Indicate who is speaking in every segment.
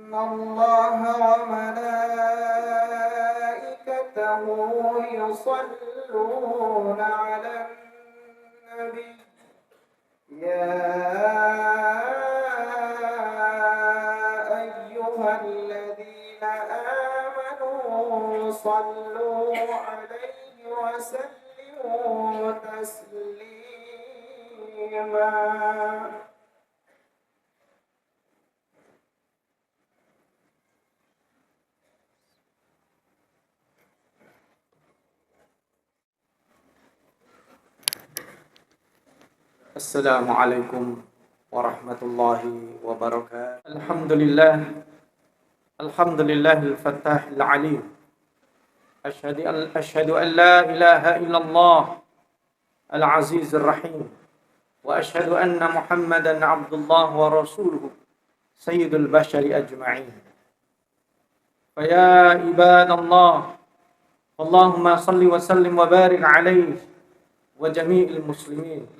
Speaker 1: الله وملائكته يصلون على النبي يا أيها الذين آمنوا صلوا عليه وسلموا تسليما. Assalamualaikum warahmatullahi wabarakatuh. Alhamdulillahil fattahil alim. Asyhadu an la ilaha illallah al-azizir rahim. Wa asyhadu anna Muhammadan abdullah wa rasuluhu sayyidul bashari ajma'in. Fa ya ibadallah, Allahumma salli wa sallim wa barik alaihi wa jami'il muslimin.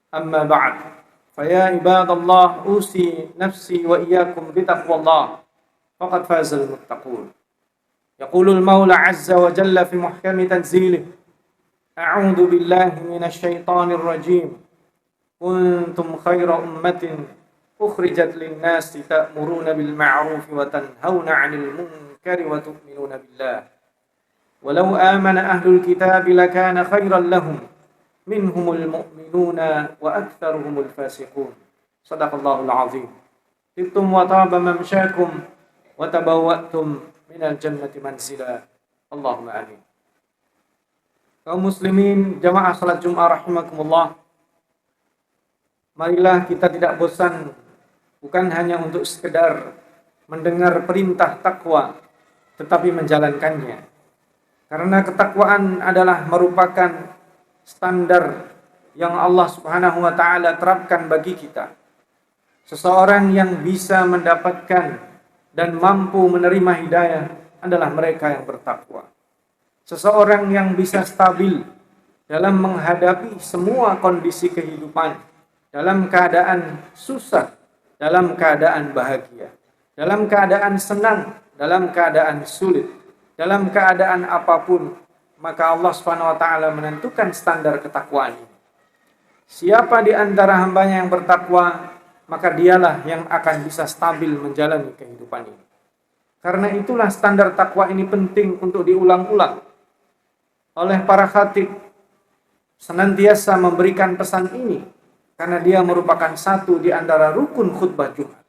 Speaker 1: أما بعد فيا عباد الله أوصي نفسي وإياكم بتقوى الله فقد فاز المتقون. يقول المولى عز وجل في محكم تنزيله أعوذ بالله من الشيطان الرجيم كنتم خير أمة أخرجت للناس تأمرون بالمعروف وتنهون عن المنكر وتؤمنون بالله ولو آمن أهل الكتاب لكان خيرا لهم minhumul mu'minuna wa aktsaruhumul fasiqun. Shadaqallahul azim. Tibtum wa taba mamsyakum wa tabawwa'tum minal jannati manzila. Allahumma amin. Kaum muslimin jamaah salat Jumat rahimakumullah. Marilah kita tidak bosan bukan hanya untuk sekedar mendengar perintah takwa tetapi menjalankannya. Karena ketakwaan adalah merupakan standar yang Allah Subhanahu wa taala terapkan bagi kita. Seseorang yang bisa mendapatkan dan mampu menerima hidayah adalah mereka yang bertakwa. Seseorang yang bisa stabil dalam menghadapi semua kondisi kehidupan, dalam keadaan susah, dalam keadaan bahagia, dalam keadaan senang, dalam keadaan sulit, dalam keadaan apapun, maka Allah Subhanahu wa taala menentukan standar ketakwaan ini. Siapa di antara hambanya yang bertakwa, maka dialah yang akan bisa stabil menjalani kehidupan ini. Karena itulah standar takwa ini penting untuk diulang-ulang oleh para khatib, senantiasa memberikan pesan ini karena dia merupakan satu di antara rukun khutbah Jumat.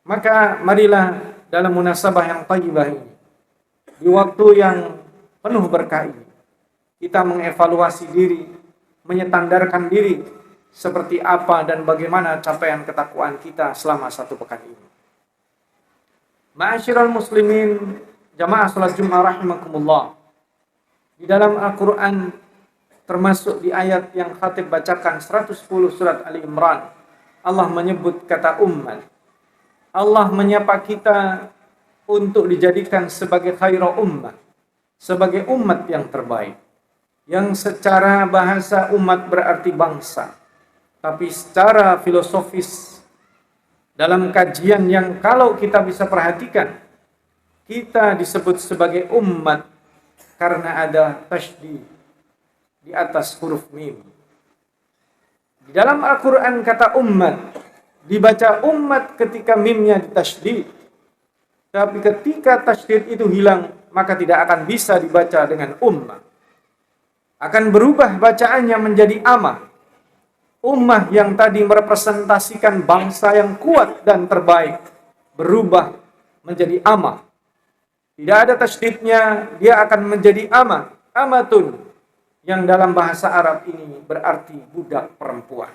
Speaker 1: Maka marilah dalam munasabah yang thayyibah ini, di waktu yang penuh berkah ini, kita mengevaluasi diri, menyetandarkan diri seperti apa dan bagaimana capaian ketakwaan kita selama satu pekan ini. Ma'asyiral muslimin, jamaah salat Jumat rahimakumullah. Di dalam Al-Qur'an termasuk di ayat yang khatib bacakan 110 surat Ali Imran, Allah menyebut kata ummat. Allah menyapa kita untuk dijadikan sebagai khairu ummah, sebagai umat yang terbaik, yang secara bahasa umat berarti bangsa, tapi secara filosofis dalam kajian yang kalau kita bisa perhatikan, kita disebut sebagai umat karena ada tasydid di atas huruf mim. Di dalam Al-Quran kata umat dibaca umat ketika mimnya ditasydid, tapi ketika tasydid itu hilang maka tidak akan bisa dibaca dengan ummah. Akan berubah bacaannya menjadi amah. Ummah yang tadi merepresentasikan bangsa yang kuat dan terbaik berubah menjadi amah. Tidak ada tasydidnya, dia akan menjadi amah. Amatun, yang dalam bahasa Arab ini berarti budak perempuan.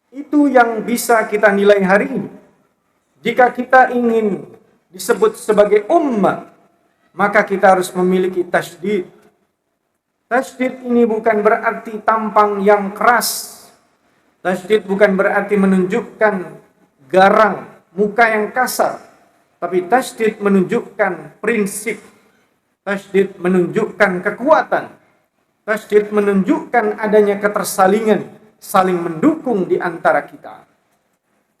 Speaker 1: Itu yang bisa kita nilai hari ini. Jika kita ingin disebut sebagai ummah, maka kita harus memiliki tasydid. Tasydid ini bukan berarti tampang yang keras. Tasydid bukan berarti menunjukkan garang, muka yang kasar. Tapi tasydid menunjukkan prinsip. Tasydid menunjukkan kekuatan. Tasydid menunjukkan adanya ketersalingan, saling mendukung di antara kita.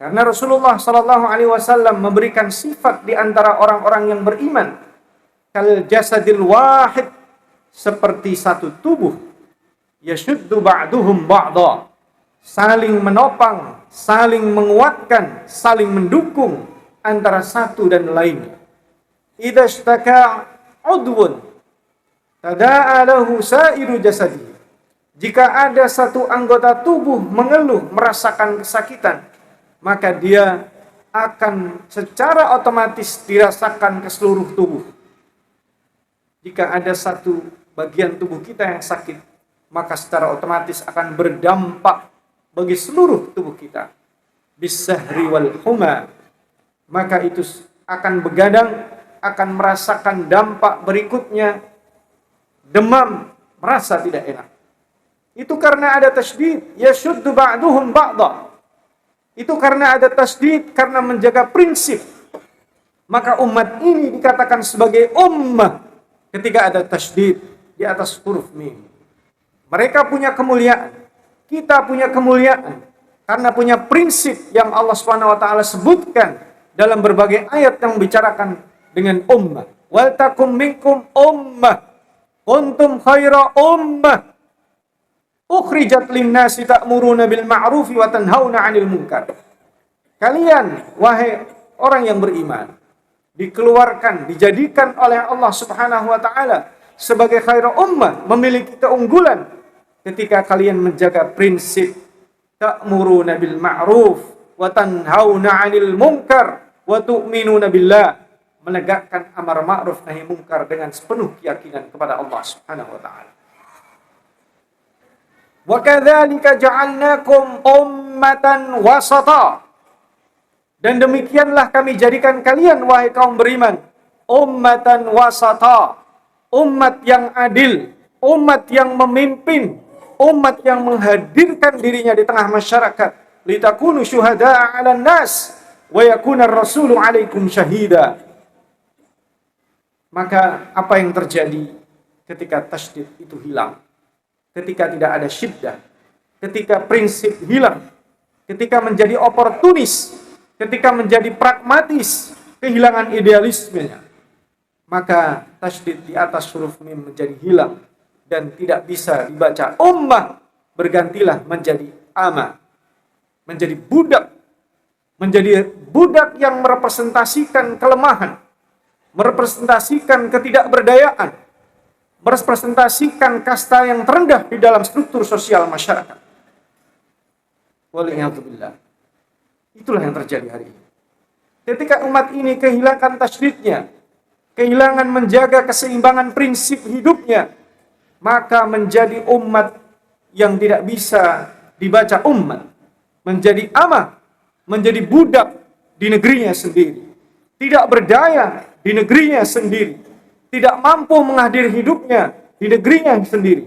Speaker 1: Karena Rasulullah sallallahu alaihi wasallam memberikan sifat di antara orang-orang yang beriman, kal jasadil wahid, seperti satu tubuh, yashuddu ba'duhum ba'dha, saling menopang, saling menguatkan, saling mendukung antara satu dan lainnya. Idza ishtaka 'udwun tada'a lahu sa'iru jasadihi. Jika ada satu anggota tubuh mengeluh, merasakan kesakitan, maka dia akan secara otomatis dirasakan ke seluruh tubuh. Jika ada satu bagian tubuh kita yang sakit, maka secara otomatis akan berdampak bagi seluruh tubuh kita. Bisahri wal huma, maka itu akan begadang, akan merasakan dampak berikutnya, demam, merasa tidak enak. Itu karena ada tasydid, yashuddu ba'duhum ba'dha. Itu karena ada tasydid, karena menjaga prinsip. Maka umat ini dikatakan sebagai ummah ketika ada tasydid di atas huruf mim. Mereka punya kemuliaan, kita punya kemuliaan karena punya prinsip yang Allah Subhanahu wa taala sebutkan dalam berbagai ayat yang membicarakan dengan ummah. Wal takum minkum ummah kuntum khaira ummah ukhrijat lin-nasi ta'muruna bil ma'rufi wa tanhauna 'anil munkar. Kalian wahai orang yang beriman dikeluarkan, dijadikan oleh Allah Subhanahu wa taala sebagai khairu ummah, memiliki keunggulan ketika kalian menjaga prinsip ta'muruna bil ma'ruf wa tanhauna 'anil munkar wa tu'minuna billah, menegakkan amar ma'ruf nahi munkar dengan sepenuh keyakinan kepada Allah Subhanahu wa taala. Wa kadzalika ja'alnakum ummatan wasata. Dan demikianlah kami jadikan kalian wahai kaum beriman ummatan wasata, umat yang adil, umat yang memimpin, umat yang menghadirkan dirinya di tengah masyarakat. Litakunu syuhada'a 'alan nas wa yakuna ar-rasulu 'alaikum syahida. Maka apa yang terjadi ketika tasydid itu hilang? Ketika tidak ada syiddah, ketika prinsip hilang, ketika menjadi oportunis, ketika menjadi pragmatis, kehilangan idealismenya, maka tasydid di atas huruf mim menjadi hilang dan tidak bisa dibaca ummah, bergantilah menjadi ama, menjadi budak yang merepresentasikan kelemahan, merepresentasikan ketidakberdayaan, merepresentasikan kasta yang terendah di dalam struktur sosial masyarakat. Waliyahzubillah. Itulah yang terjadi hari ini. Ketika umat ini kehilangan tasydidnya, kehilangan menjaga keseimbangan prinsip hidupnya, maka menjadi umat yang tidak bisa dibaca umat, menjadi amah, menjadi budak di negerinya sendiri, tidak berdaya di negerinya sendiri, tidak mampu mengakhiri hidupnya di negerinya sendiri.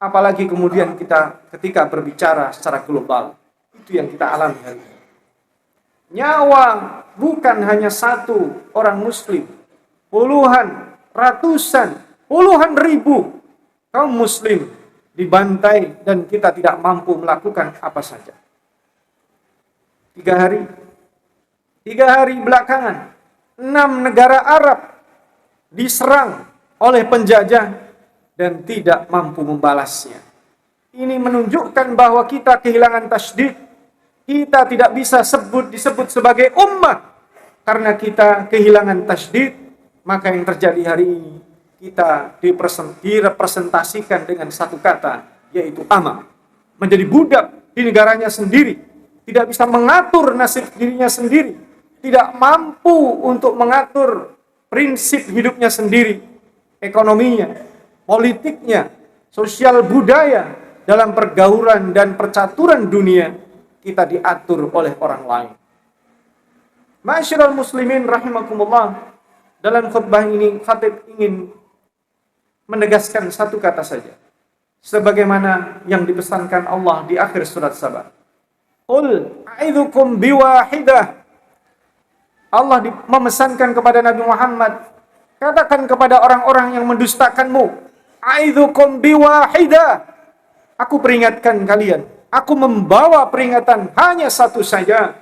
Speaker 1: Apalagi kemudian kita ketika berbicara secara global, itu yang kita alami hari ini. Nyawa bukan hanya satu orang muslim, puluhan, ratusan, puluhan ribu kaum muslim dibantai dan kita tidak mampu melakukan apa saja. 3 hari belakangan 6 negara Arab diserang oleh penjajah dan tidak mampu membalasnya. Ini menunjukkan bahwa kita kehilangan tasydid. Kita tidak bisa disebut sebagai ummah karena kita kehilangan tasydid. Maka yang terjadi hari ini, kita direpresentasikan dengan satu kata, yaitu ama, menjadi budak di negaranya sendiri, tidak bisa mengatur nasib dirinya sendiri, tidak mampu untuk mengatur prinsip hidupnya sendiri, ekonominya, politiknya, sosial budaya, dalam pergaulan dan percaturan dunia, kita diatur oleh orang lain. Ma'asyiral muslimin rahimakumullah, dalam khutbah ini khatib ingin menegaskan satu kata saja, sebagaimana yang dipesankan Allah di akhir surat Saba. Qul a'idzukum biwahidah. Allah memesankan kepada Nabi Muhammad, katakan kepada orang-orang yang mendustakanmu, a'idzukum biwahidah. Aku peringatkan kalian, aku membawa peringatan hanya satu saja,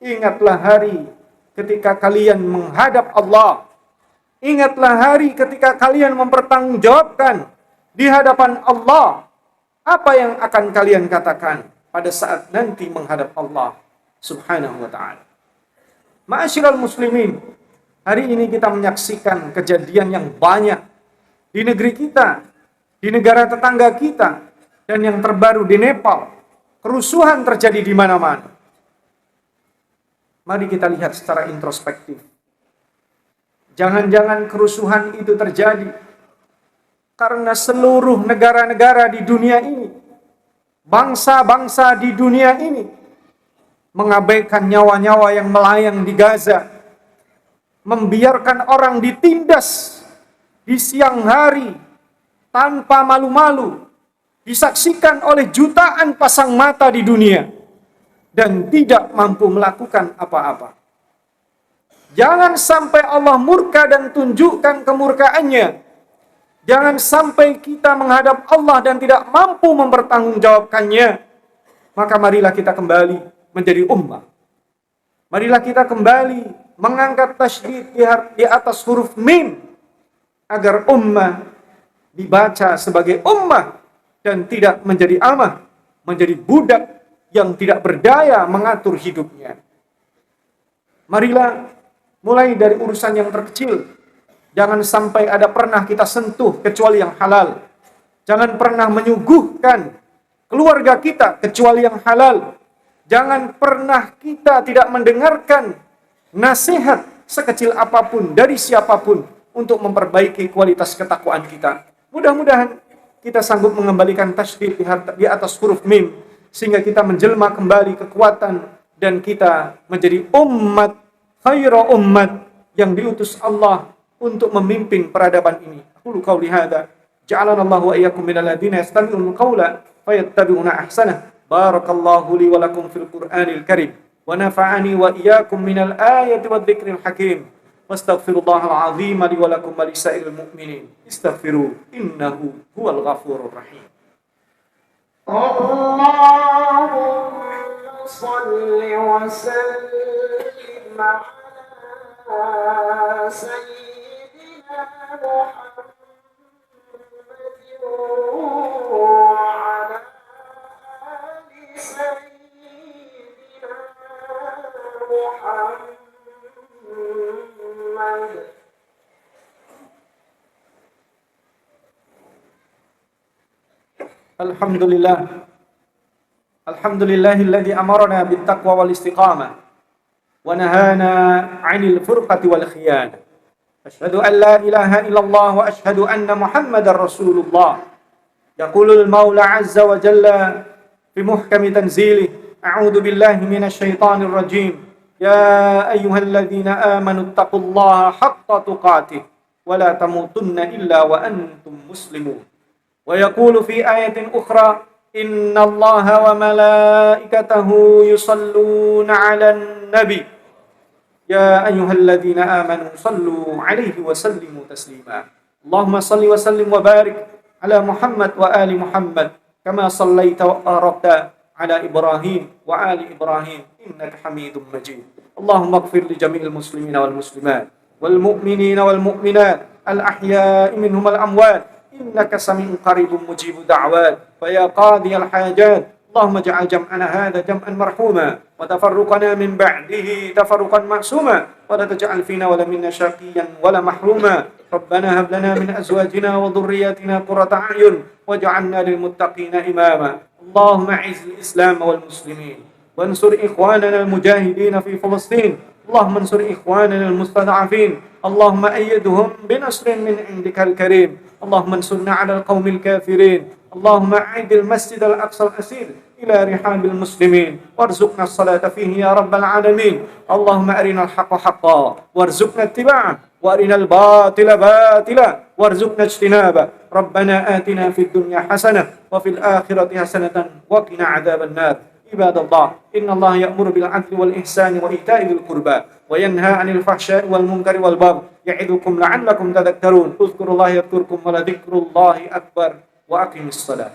Speaker 1: Ingatlah hari ketika kalian menghadap Allah. Ingatlah hari ketika kalian mempertanggungjawabkan di hadapan Allah. Apa yang akan kalian katakan pada saat nanti menghadap Allah Subhanahu wa ta'ala. Ma'asyiral muslimin, hari ini kita menyaksikan kejadian yang banyak di negeri kita, di negara tetangga kita, dan yang terbaru di Nepal. Kerusuhan terjadi di mana-mana. Mari kita lihat secara introspektif. Jangan-jangan kerusuhan itu terjadi karena seluruh negara-negara di dunia ini, bangsa-bangsa di dunia ini, mengabaikan nyawa-nyawa yang melayang di Gaza, membiarkan orang ditindas di siang hari tanpa malu-malu, disaksikan oleh jutaan pasang mata di dunia, dan tidak mampu melakukan apa-apa. Jangan sampai Allah murka dan tunjukkan kemurkaannya. Jangan sampai kita menghadap Allah dan tidak mampu mempertanggungjawabkannya. Maka marilah kita kembali menjadi ummah. Marilah kita kembali mengangkat tasydid di atas huruf mim, agar ummah dibaca sebagai ummah dan tidak menjadi amah, menjadi budak yang tidak berdaya mengatur hidupnya. Marilah mulai dari urusan yang terkecil. Jangan sampai ada pernah kita sentuh kecuali yang halal. Jangan pernah menyuguhkan keluarga kita kecuali yang halal. Jangan pernah kita tidak mendengarkan nasihat sekecil apapun dari siapapun untuk memperbaiki kualitas ketakwaan kita. Mudah-mudahan kita sanggup mengembalikan tasydid di atas huruf mim, sehingga kita menjelma kembali kekuatan dan kita menjadi umat khairu ummat yang diutus Allah untuk memimpin peradaban ini. Aqulu qauli hadza, ja'alana Allahu wa iyyakum minal ladzina yastami'una al-qawla fayattabi'una ahsanah. Barakallahu li wa lakum fil Qur'anil Karim wa nafa'ani wa iyyakum minal ayati wadh-dhikril hakim. Wastaghfirullahal 'azim li wa lakum wa lisa'iril mu'minin. Istaghfiru innahu huwal ghafurur rahim.
Speaker 2: Allahumma shalli wa sallim ala sayyidina Muhammadin wa ala ali sayyidina Muhammad.
Speaker 1: Alhamdulillahilladzi amarna bittaqwa wal istiqamah wa nahana 'anil furqati wal khiyanah. Asyhadu an la ilaha illallah wa asyhadu anna Muhammadar Rasulullah. Yaqulul Maula 'azza wa jalla fi muhkami tanzilih, a'udzu billahi minasy syaithanir rajim. Ya ayyuhalladzina amanu taqullaha haqqa tuqatih wa la tamutunna illa wa antum muslimun. Wa yaqulu fi ayatin ukhra, innallaha wa malaikatahu yusalluna 'alan nabi. Ya ayyuhalladzina amanu sallu 'alaihi wa sallimu taslima. Allahumma salli wa sallim wa barik ala Muhammad wa ali Muhammad kama sallaita wa barakta ala Ibrahim wa ali Ibrahim innaka Hamidum Majid. Allahumma ighfir li jami'il muslimina wal muslimat wal mu'minina wal mu'minat al ahya'i minhum wal amwat innaka sami'un qaribun mujibud da'wat fa ya qadiyal hajat. Allahumma ja'al jam'ana hadha jam'an marhuma wa tafarruqana min ba'dihi tafarruqan ma'suma wa la taj'al fina wa la minna shaqiyan wa la mahruma. Rabbana hab lana min azwajina wa dhurriyyatina qurrata a'yun waj'alna lil muttaqina imama. Allahumma izzil Islam wal muslimin wansur ikhwanana al mujahidin fi Filistin. Allahumma ansur ikhwanana al mustad'afin. Allahumma ayyidhum binasrin min indikal karim. Allahumma ansurna 'ala al qaumil kafirin. Allahumma a'idil masjid al aqsa al asir ila rihabil muslimin warzuqna as-salata fihi ya rabbal alamin. Allahumma arina al haqqa haqqan warzuqna ittiba'ah wa arina al batila batila warzuqna ijtinaba. Rabbana atina fid dunya hasanah wa fil akhirati hasanatan wa qina adzaban nar. Ibadallah, innallaha ya'muru bil 'adli wal ihsani wa ita'i dzil qurba wa yanha 'anil fahsya'i wal munkari wal baghi ya'idukum la'allakum tadhakkarun. Uzkurullaha yadhkurkum wa la dzikrullahi akbar wa aqimis shalah.